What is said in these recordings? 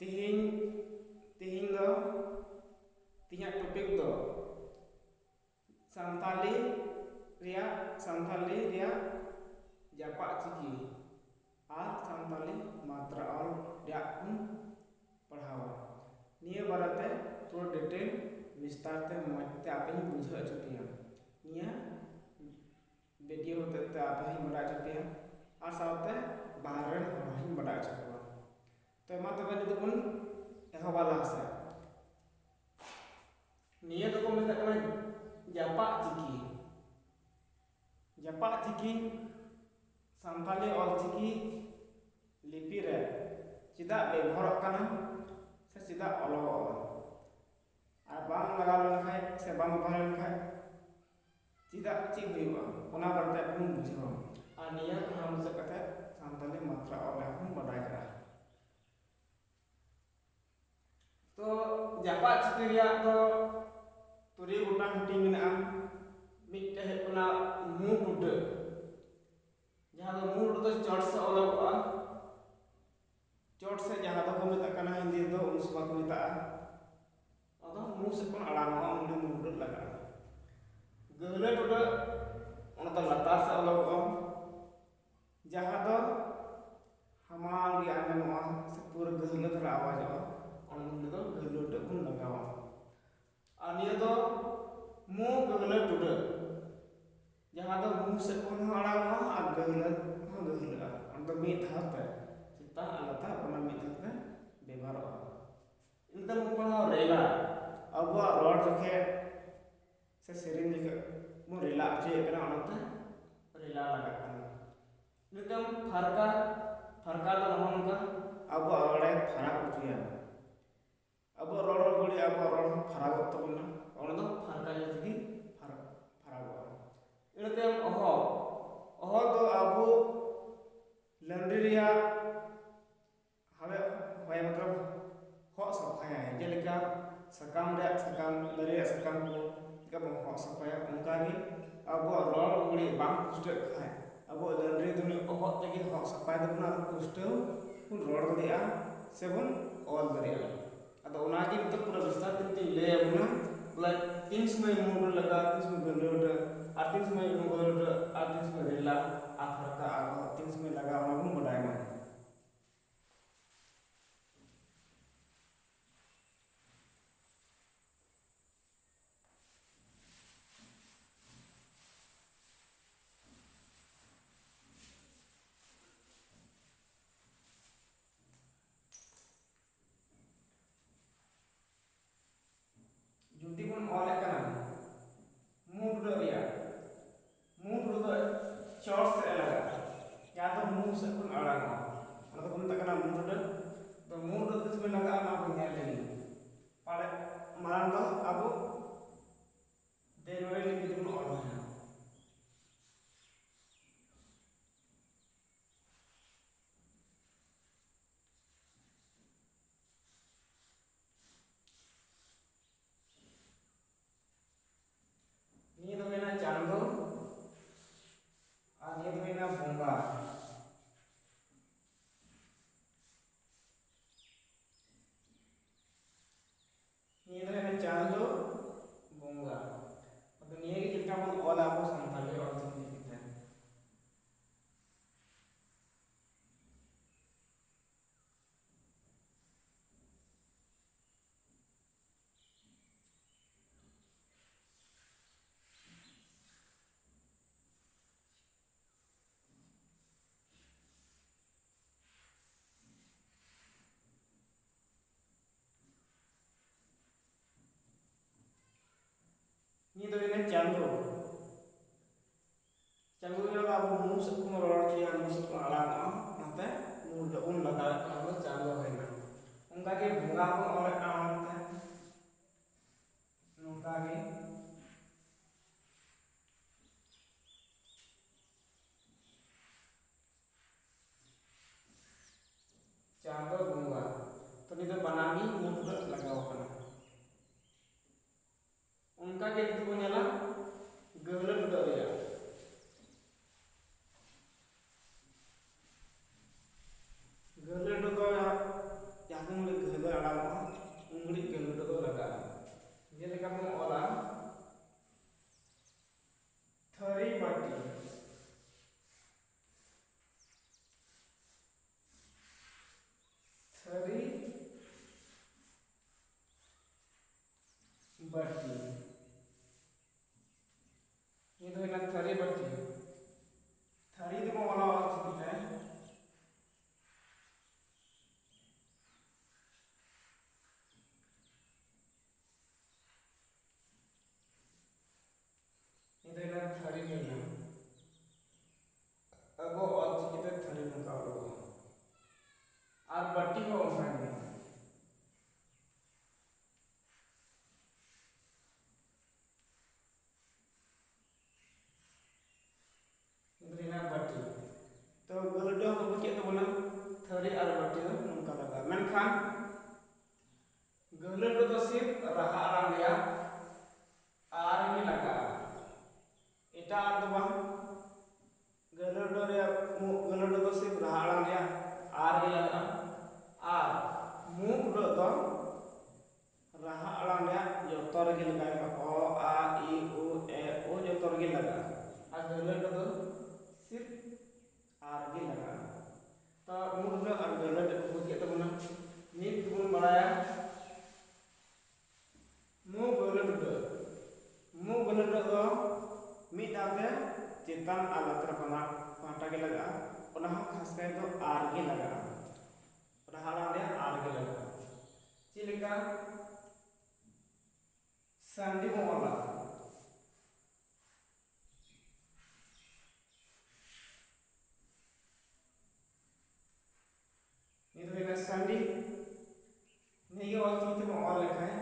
तिहिं तिहिं दो तिहिं टॉपिक दो सांताली रिया जापा चिकी और सांताली मात्रा और रिया पढ़ावा निये बारते थोड़ा डिटेल विस्तार ते मजते आपे बुझा चुपिया निया वीडियो होते ते आपे बड़ा चुपिया और साथे बाहर हम बड़ा चुपिया तो मा तबे नितबुन एहवाला से निया तो को मेता कना जापा चिकी सांताली और चिकी लिपि रे चिदा व्यवहार कना से चिदा अलो और बाम लगा लेखाय से बाम व्यवहार लेखाय चिदा ची हुआ ओना बारते अपन बुझो और निया हम से कथे सांताली मात्रा और हम बड़ाय करा तो जापा चिकी रिया तो तुरी गोटा हटी मेना मिटे हेकना मुड जहां दो मुड दो चट से अलगआ चट से जहां दो मेता कना हिंदी दो उनसमा को मेता अदो मु से कोन अड़ांगा उन मुड लगा गहले टोटे उन तो लतार से अलगआ जहां दो हमाल गे आंगनवा से पूरा गहले धरा आवाज उन दो गहले टोटे लगावा आनिया तो मु गहले टुडे जहां तो मु से कोन हड़ावा आ गहले अन तो मी धाते चिता अलता बना मी धाते व्यवहार इन तो मु पढ़ा रेला अब रोड रखे से सेरिन के मु रेला चे कना अनते रेला लगा कना नितम फरका तो रहन का अब रोडे फरक उचिया अब रोड गड़ी अब रोड फरक तो बना और तो फरका जति फरक इनते ओहो तो अब लंडरिया हवे होय मतलब हो सफाया है जेलेका सकाम दरे सकाम को कब हो सफाया उनका भी अब रोड गड़ी बांग पुष्ट खाए अब लंडरी दुनी ओहो तके हो सफाया दना पुष्ट उन रोड गड़िया सेवन ऑल दरिया अतो उनागी तो पूरा विस्तार ते ले अबना बोला 3 समय मोड़ लगा 3 समय गलोड 3 समय मोड़ 3 समय रेला आखर का आगो 3 समय लगा उना को बढ़ाए ना जुदी बन ऑल कना मूड रिया मूड दो चौर से लगा या तो मुंह से कुन अड़ागा मतलब कुन तकना मूड तो मूड तो इसमें लगा ना को न्याय लगी पाले मारन दो अब देनवे लिखि तुम ऑल है ini tuhena candu ini tuhena bunga ini tuhena candu bunga atau ini kita pun olah aku santai orang sini kita ini tuh ini candu yang aku musik meror kia musik alam nanti muda lगा aku candu है उनका के bunga pun oleh nanti उनका के candu bunga तो ini tuh banami muda लगाओ करना उनका के itu punya lah गहले उड़ा दिया गहले तो या तुम और बट्टी हो उठाएंगे इतना बट्टी तो गलडो हम बुझे तो बोला थरी और बट्टी तो नंका लगा मेनखान गलडो तो सिर्फ रहा आराम या आर ही लगा इटा तो बang गलडो तो सिर्फ रहा आराम या आर ही लगा आर मुख तो रहा आराम या जोतर गे लगा ओ आ ई उ ए ओ जोतर गे लगा और गलडो तो सिर्फ आर गे लगा तो मुख और गलडो को बुझे तो बोला नित बुन बड़ाया मु गलडो तो मी दाते चेतन आलतर बना पाटा के लगा उना खास कर तो आर गे लगा रहा आराम या आर गे लगा चिलिका संडी मोला ini tuh ini sandi ini ke waktu itu mau oleh kan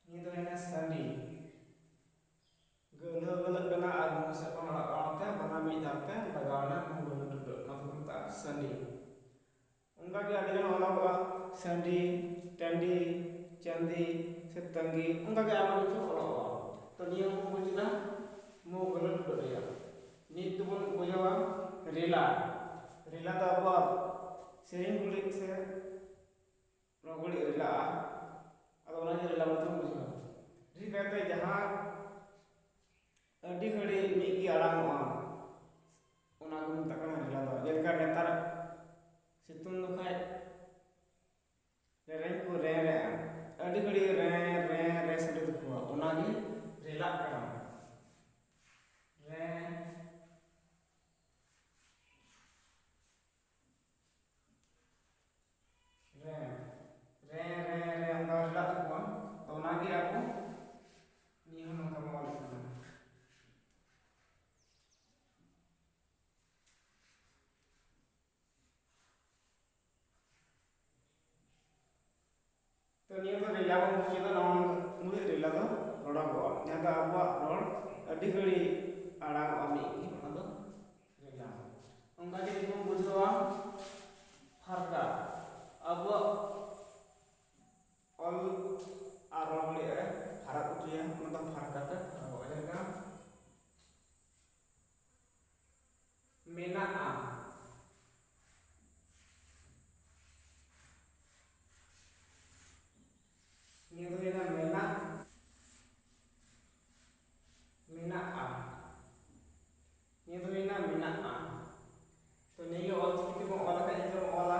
ini tuh ini sandi gelap kena ada masa pengelak bana midate bagawana mengguna duduk maka kita sandi उनका क्या अधिकन वाला हुआ संडी टंडी चंदी सितंगी उनका क्या आम कुछ वाला हुआ तो नियम को बुझना मो गलत डरिया नित बन बुझवा रीला रीला तो अब सेरिंग गुलिक से रोगुली रीला अब उन्हें रीला मतलब बुझना री कहते जहाँ अड्डी घड़ी मिकी आराम हुआ उन्हें गुम तक ना रीला तो जैसे नेतार सितुन दुखाय रेन को रे रे अडी घड़ी रे रे रे सडे दुखवा ओना गे रेला करा रे रे रे रे रे अंगा रेला दुखवा तो ओना गे आपको नियम नंका मोल तो नियम तो रेला को मुझे तो नाम मुझे रेला तो रोड़ा को जहाँ तो अब रोड अड्डी घड़ी आड़ा अमी की मतलब रेला उनका जो तुम बुझवा फरका अब ऑल आरोगले फरक उठिया मतलब फरका तो जैसे मेना आ ini tuh ini mina a ini tuh ini mina a तो नहीं ये और चीज़ को वाला का इधर वाला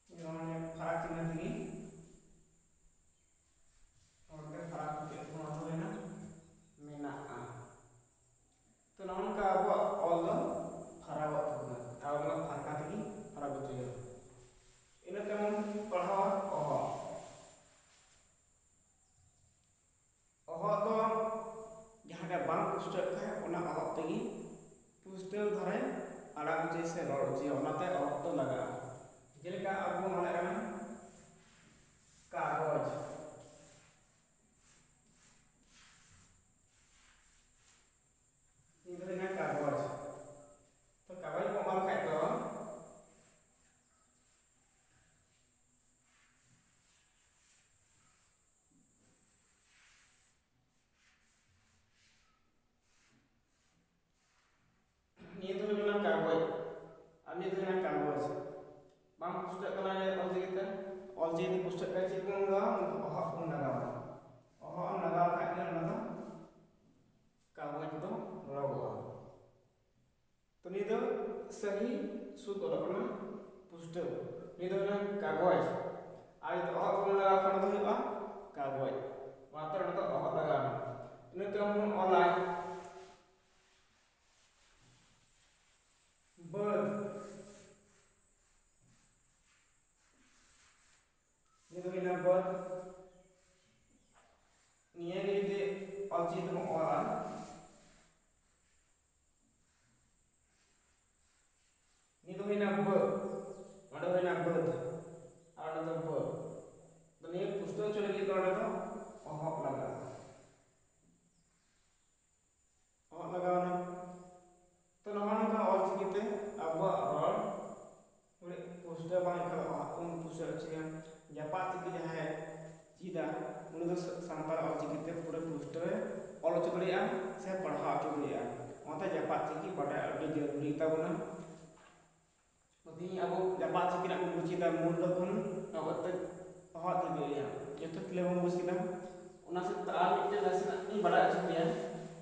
इन्होंने फराक चिन्ह दी और के फराक के तो है ना mina a तो नाम का अब ऑल फराक होता है अब मतलब फरका थी फराक होती है इन्हें तेमन पढ़ा ओह तो जहाँ का बांग पुस्तक है उन्हें ओह तगी पुस्तक धरे अलग जैसे रोड जी उन्हें ते ओह तो लगा जेलिका अब वो माने करना कागज ini kaगज तो कागज को माल खाए तो ini tuh bilang kaगज अब ini tuh bilang kaगज bang पुस्तक करना है और जी पुस्तक का चीज होगा ओह लगा खाए तो ना कागज तो रोगा तो नी दो सही सुद अपना पुस्तक नी दो ना कागज आई तो ओह लगा खाना तो होगा कागज मात्र ना तो ओह लगा olchi itu olah ini tuh hina be ada hina be ada tuh be dan ini pustu cuma gitu ada tuh ohok laga wana tuh nama ka olchi gitu abah rol udah pustu bang kalau pustu cina japat itu jahe cida उन्हें तो संताल और चिकित्से पूरे पुष्ट है और चुकलिया से पढ़ा चुकलिया वहाँ तक जापात चिकी बड़ा अड़ी जरूरी था बना तो अब जापात चिकी ना मुझे ता मूल तो कौन अब तक बहुत ही गया ये तो क्लेम मुझे ना उन्हें से तार मिट्टे जैसे ना नहीं बड़ा चुकलिया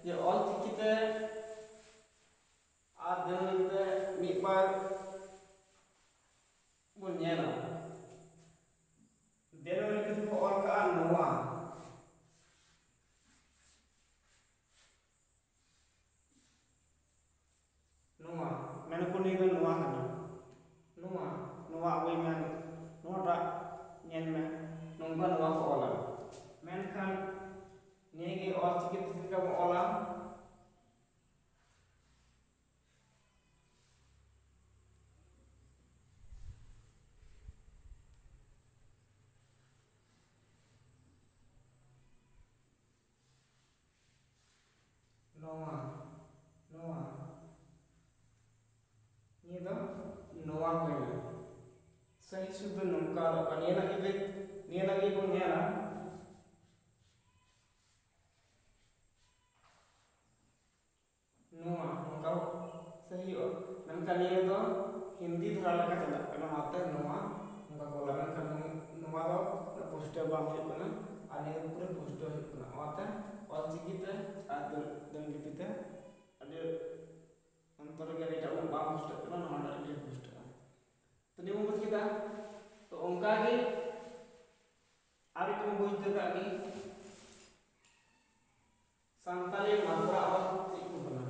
ये और चिकित्से आधे मिट्टे मिपार बुनिया ना देनो लिखित को और का नोआ नोआ मैंने को नहीं तो नोआ करना नोआ नोआ वही मैं नोटा नेल में नोंगा नोआ को ओला मैंने खान नेगे और चिकित्सा का ओला नोआ नोआ ये तो नोआ होएगा सही शुद्ध नोका और ये लगी को नेला नोआ नोका सही हो नंका ये तो हिंदी धरा लगा चला करना आते नोआ नोका को लगा कर नोआ तो पुष्ट बांग है ना आने पूरे पुष्ट है ना आते और चिकित्सा आदर दंगिते अदे अंतर के लिए जाऊँ बांग पुष्ट करना नोआ अदे पुष्ट तो नहीं मुझे kita तो उनका की आगे तुम बुझ देगा कि संताली मात्रा और चिकू बना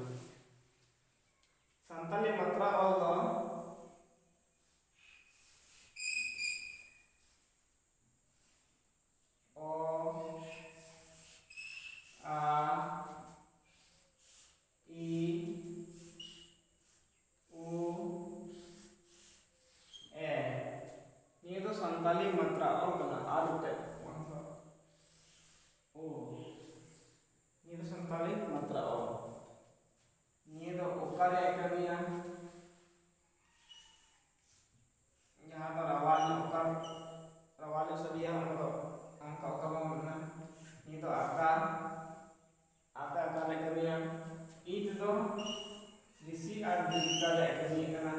संताली मात्रा और तो ओ आ ई उ ए ये तो संताली मात्रा और बना आर उठे ओ ये तो संताली मात्रा और ये तो ओकारे एकमिया यहाँ तो रवाल ओकार रवाल सदिया हम तो angka ओकामा mana ये तो आकार आकार एकमिया itu तो ऋषि और दीर्घ एकमिया करना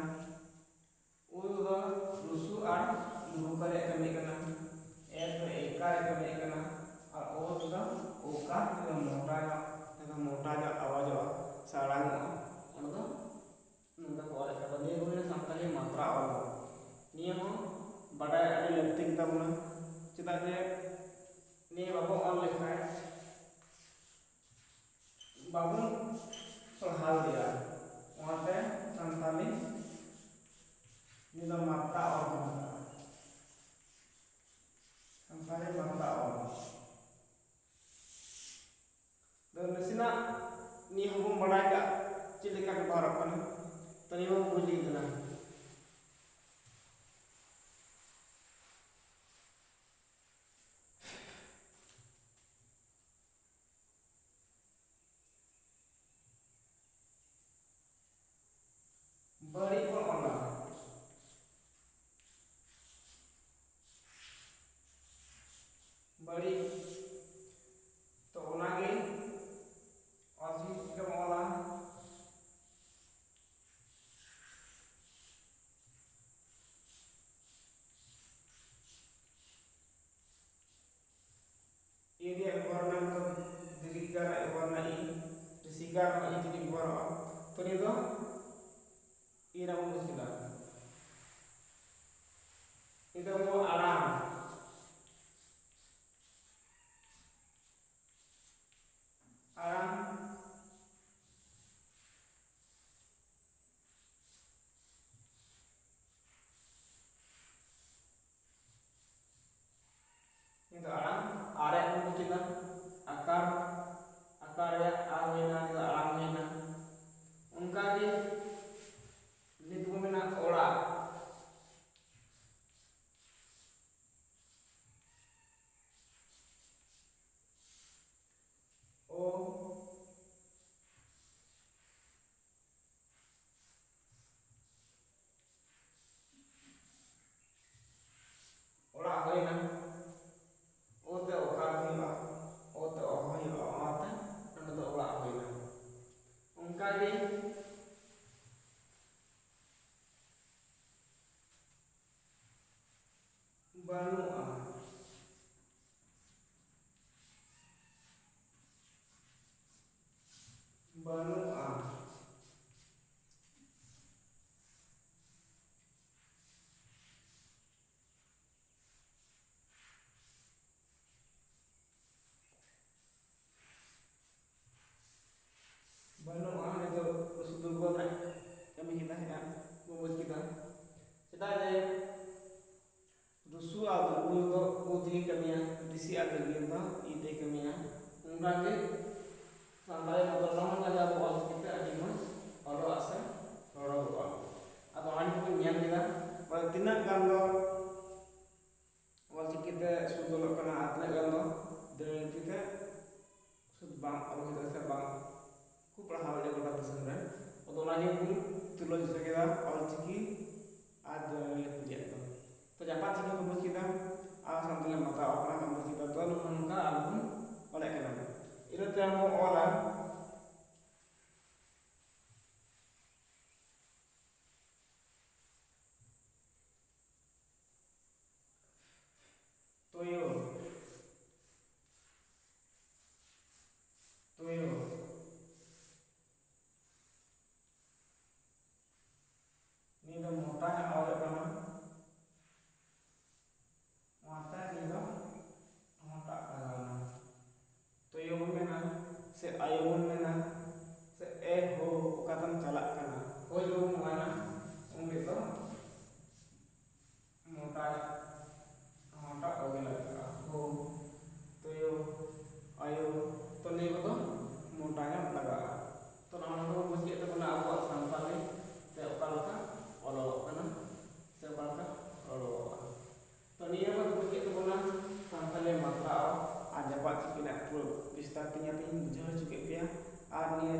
उदो रुसु और लुरु करे एकमिया करना एक तो एकार एकमिया करना और ओ तो ओकार तो मोटा जो आवाज साड़ांग उनको नंदा कॉल करता नहीं कोई संताली मात्रा और निये हो बड़ा अड़ी लगती किताब ना चिता जे निये बाबू और लिखा है बाबू पढ़ा दिया वहाँ पे संताली निदा मात्रा और बना संताली मात्रा और dan mesina ni hukum balaga cilika ke barapan tani mo buli dana bari ko ona bari to onage और जी के मौला area warna dirikan warna ini disigar warna itu di bawah तो ini तो ira muskila itu mau alam alam itu alam are muskila akar ᱚᱱᱠᱟᱜᱮ ᱵᱟᱹᱱᱩᱜᱼᱟ, ᱵᱟᱹᱱᱩᱜᱼᱟ, banu'a nito susudugon na kami kita ya bubut kita kita je rusu al uyo uti kami ya disi al gilda ite kami ya ungkake sampai motor aja bol kita adi mas olo asa olo bol atau ani pun nyam kita pada tinak kan do wal kita sudulok kana atna kan do dan kita sud bang olo kita sa bang ku pahal de kota pesantren atau nanya pun tulis kita Alciki ada le puja itu pejabat sini kampus kita sampai mata orang kampus kita tuh nungka album oleh kenapa itu yang mau orang toyo toyo ini udah motor yang awal mana motor ini udah motor karena toyo mana se ayo mana se ho ukatan calak kana toyo mana itu motor motor oke lah ho toyo ayo toyo itu motornya laga to nama itu mesti itu kena awal sampai saya ukalkan olo kana sebalka olo tania ba buke to bona santale mata aja pak sikina pro istatinya tin bujar juga dia arnia